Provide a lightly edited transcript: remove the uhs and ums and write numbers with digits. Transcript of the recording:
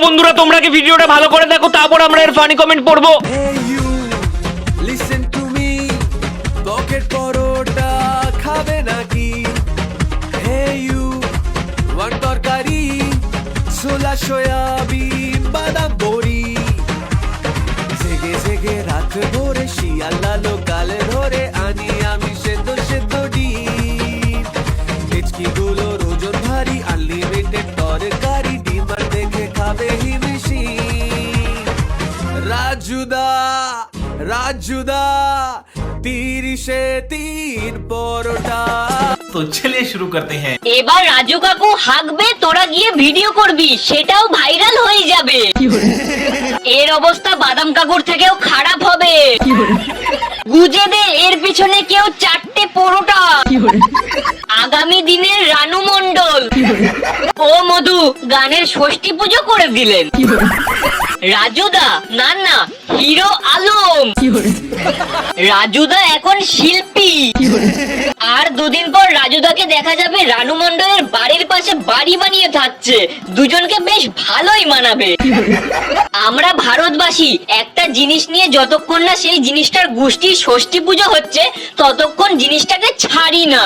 বন্ধুরা তোমরা কি ভিডিওটা ভালো করে দেখো, তারপর আমরা এর ফানি কমেন্ট পড়বো। Hey you, listen to me. Pocket paratha খাবে নাকি? Hey you, one তরকারি, ছোলা সয়াবিন বাদাম বড়ি। জেগে জেগে রাত ভোরে শিয়াল লালো গালে ধরে আনি আমি সেদ্ধ সেদ্ধ ডিম। কেচকি গুলোর ওজন ভারী, আনলিমিটেড তরকারি, ডিম আর দেখে খাবে হিমশি। রাজুদা রাজুদা 30-3 পরোটা। तो चलिए शुरू करते हैं। এবার রাজু কাকু হাঁকবে, তোরা গিয়ে ভিডিও করবি, সেটাও ভাইরাল হয়ে যাবে। এর অবস্থা বাদাম কাকুর থেকেও খারাপ হবে। গুজে দে এর পিছনে কেউ 4টে পরোটা। আগামী দিনের রানু মণ্ডল ও মধু গানের ষষ্ঠী পুজো করে দিলেন। রাজুদা না না, হিরো আলম। রাজুদা এখন শিল্পী। আর দুদিন পর রাজুদাকে দেখা যাবে রানু মণ্ডলের বাড়ির পাশে বাড়ি বানিয়ে থাকছে। দুজনকে বেশ ভালোই মানাবে। আমরা ভারতবাসী একটা জিনিস নিয়ে যতক্ষণ না সেই জিনিসটার গোষ্ঠীর ষষ্ঠী পুজো হচ্ছে ততক্ষণ জিনিসটাকে ছাড়ি না।